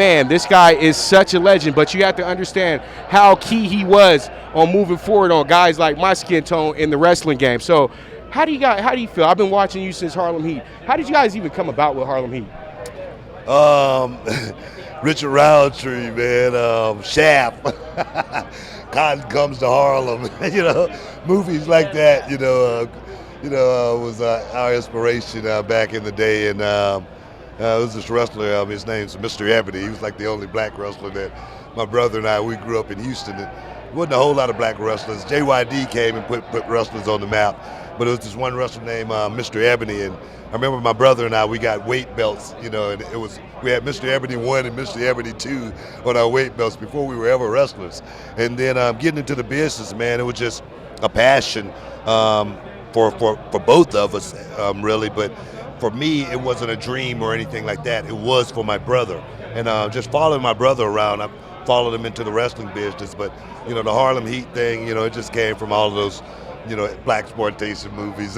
man, this guy is such a legend, but you have to understand how key he was on moving forward on guys like my skin tone in the wrestling game. So how do you feel? I've been watching you since Harlem Heat. How did you guys even come about with Harlem Heat? Richard Roundtree, man, Shaft, Cotton Comes to Harlem, movies like that, was our inspiration back in the day. And there was this wrestler, his name's Mr. Ebony. He was like the only black wrestler that my brother and I, we grew up in Houston. And there wasn't a whole lot of black wrestlers. JYD came and put wrestlers on the map, but it was this one wrestler named Mr. Ebony. And I remember my brother and I, we got weight belts, and we had Mr. Ebony 1 and Mr. Ebony 2 on our weight belts before we were ever wrestlers. And then getting into the business, man, it was just a passion for both of us, really. But for me, it wasn't a dream or anything like that. It was for my brother. And just following my brother around, I followed him into the wrestling business. But, the Harlem Heat thing, it just came from all of those, black exploitation movies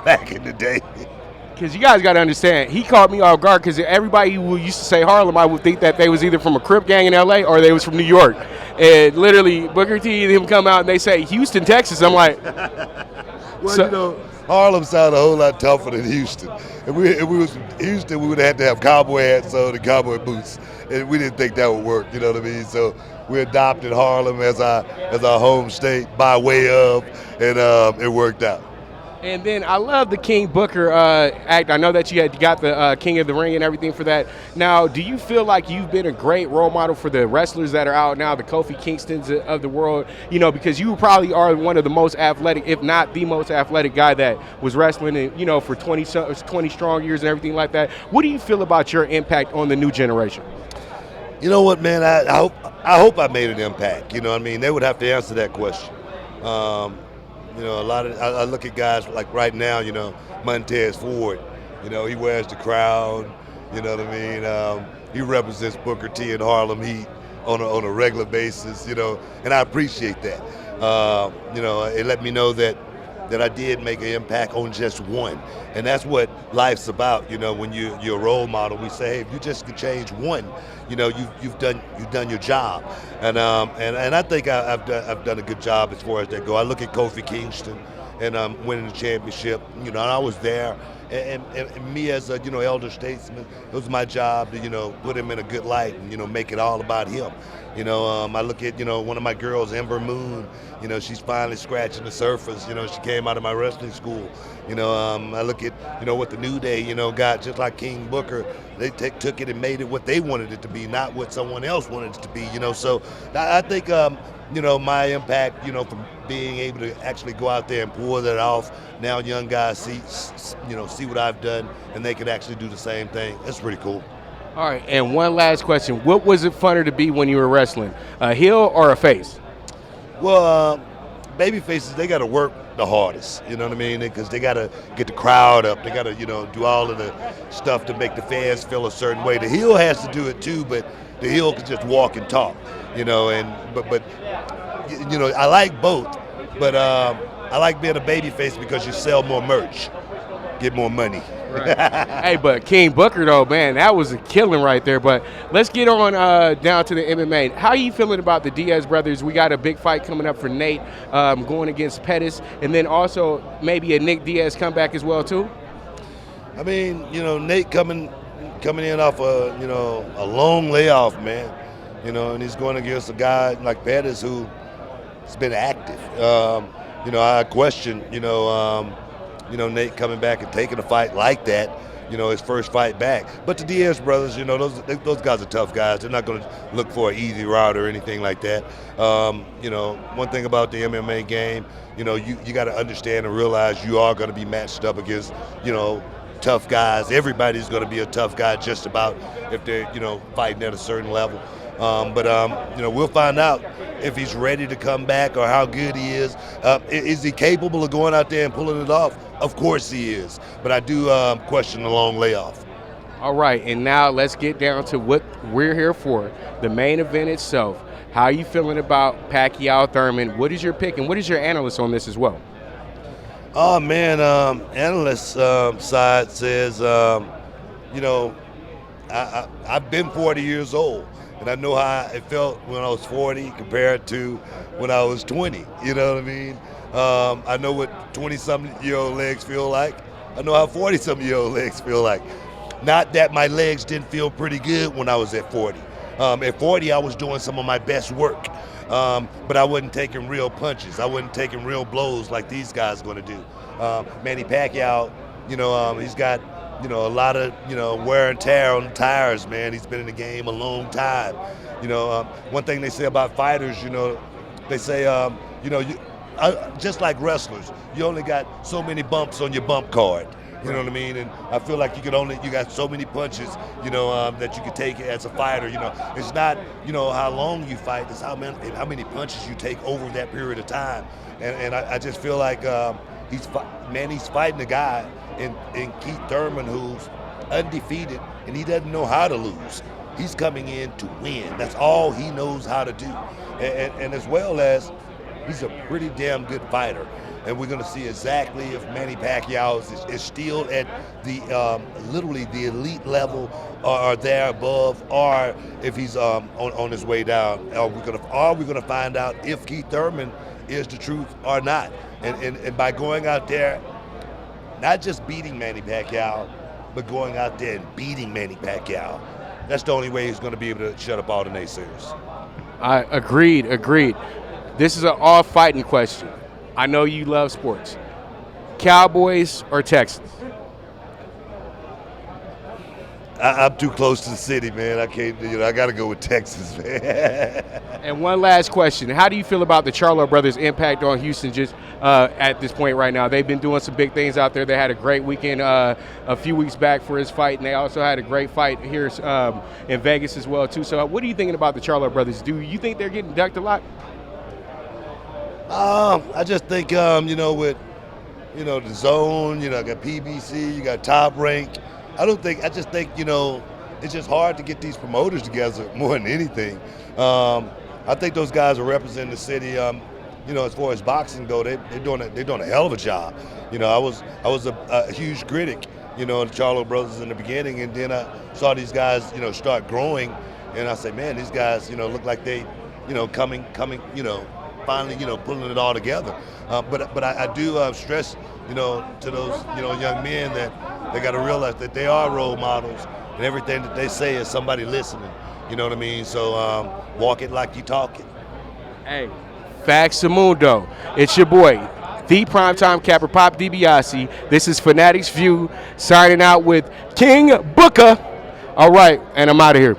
back in the day. Because you guys got to understand, he caught me off guard because everybody who used to say Harlem, I would think that they was either from a Crip gang in L.A. or they was from New York. And literally, Booker T and him come out and they say, Houston, Texas. I'm like... Well, Harlem sounded a whole lot tougher than Houston. If we was from Houston, we would have had to have cowboy hats on and cowboy boots. And we didn't think that would work, you know what I mean? So we adopted Harlem as our home state by way of, and it worked out. And then I love the King Booker act. I know that you got the King of the Ring and everything for that. Now, do you feel like you've been a great role model for the wrestlers that are out now, the Kofi Kingstons of the world? Because you probably are one of the most athletic, if not the most athletic guy that was wrestling, for 20 strong years and everything like that. What do you feel about your impact on the new generation? You know what, man? I hope I made an impact. You know what I mean? They would have to answer that question. I look at guys like right now, Montez Ford, he wears the crown, you know what I mean? He represents Booker T and Harlem Heat on a regular basis, and I appreciate that. It let me know that I did make an impact on just one. And that's what life's about, when you're a role model. We say, hey, if you just could change one, you've done your job. And I think I've done a good job as far as that go. I look at Kofi Kingston and winning the championship, and I was there. And me as a elder statesman, it was my job to put him in a good light and make it all about him. I look at one of my girls, Ember Moon. She's finally scratching the surface. She came out of my wrestling school. I look at what the New Day got, just like King Booker. They took it and made it what they wanted it to be, not what someone else wanted it to be. So I think my impact from being able to actually go out there and pull that off. Now young guys see what I've done, and they can actually do the same thing. It's pretty cool. All right, and one last question. What was it funner to be when you were wrestling, a heel or a face? Well, baby faces, they got to work the hardest, you know what I mean? Because they got to get the crowd up. They got to, do all of the stuff to make the fans feel a certain way. The heel has to do it too, but the heel can just walk and talk, but I like both, but I like being a baby face because you sell more merch, get more money. Right. Hey, but King Booker, though, man, that was a killing right there. But let's get on down to the MMA. How are you feeling about the Diaz brothers? We got a big fight coming up for Nate going against Pettis, and then also maybe a Nick Diaz comeback as well, too? I mean, Nate coming in off a long layoff, man, and he's going against a guy like Pettis who's been active. I question, Nate coming back and taking a fight like that, his first fight back. But the Diaz brothers, those guys are tough guys. They're not going to look for an easy route or anything like that. One thing about the MMA game, you got to understand and realize you are going to be matched up against, tough guys. Everybody's going to be a tough guy just about if they're, fighting at a certain level. We'll find out if he's ready to come back or how good he is. Is he capable of going out there and pulling it off? Of course he is. But I do question the long layoff. All right, and now let's get down to what we're here for, the main event itself. How are you feeling about Pacquiao Thurman? What is your pick, and what is your analyst on this as well? Oh, man, analyst side says, I've been 40 years old, and I know how it felt when I was 40 compared to when I was 20. You know what I mean? I know what 20-something-year-old legs feel like. I know how 40-something-year-old legs feel like. Not that my legs didn't feel pretty good when I was at 40. At 40, I was doing some of my best work, but I wasn't taking real punches. I wasn't taking real blows like these guys are going to do. Manny Pacquiao, he's got, a lot of, wear and tear on the tires, man. He's been in the game a long time. One thing they say about fighters, they say, just like wrestlers, you only got so many bumps on your bump card. You know what I mean? And I feel like you got so many punches, that you can take as a fighter. It's not, how long you fight, it's how many punches you take over that period of time. And I just feel like he's fighting a guy in Keith Thurman who's undefeated, and he doesn't know how to lose. He's coming in to win. That's all he knows how to do. And as well as he's a pretty damn good fighter. And we're going to see exactly if Manny Pacquiao is still at the literally the elite level or there above, or if he's on his way down. Are we going to find out if Keith Thurman is the truth or not? And by going out there, not just beating Manny Pacquiao, but going out there and beating Manny Pacquiao. That's the only way he's going to be able to shut up all the naysayers. Agreed. This is an all-fighting question. I know you love sports. Cowboys or Texans? I'm too close to the city, man. I can't, I got to go with Texas, man. And one last question. How do you feel about the Charlo brothers' impact on Houston just at this point right now? They've been doing some big things out there. They had a great weekend a few weeks back for his fight, and they also had a great fight here in Vegas as well, too. So what are you thinking about the Charlo brothers? Do you think they're getting ducked a lot? I just think, with, the zone, got PBC, you got Top Rank. I just think, it's just hard to get these promoters together more than anything. I think those guys are representing the city, as far as boxing go, they're doing a hell of a job. I was a huge critic, of the Charlo brothers in the beginning, and then I saw these guys, start growing, and I said, man, these guys, look like they, coming, finally, pulling it all together. But I do stress, to those, young men that they got to realize that they are role models, and everything that they say is somebody listening. You know what I mean? So walk it like you talk it. Hey, Faxamundo. It's your boy, the primetime capper, Pop DiBiase. This is Fanatics View, signing out with King Booker. All right, and I'm out of here.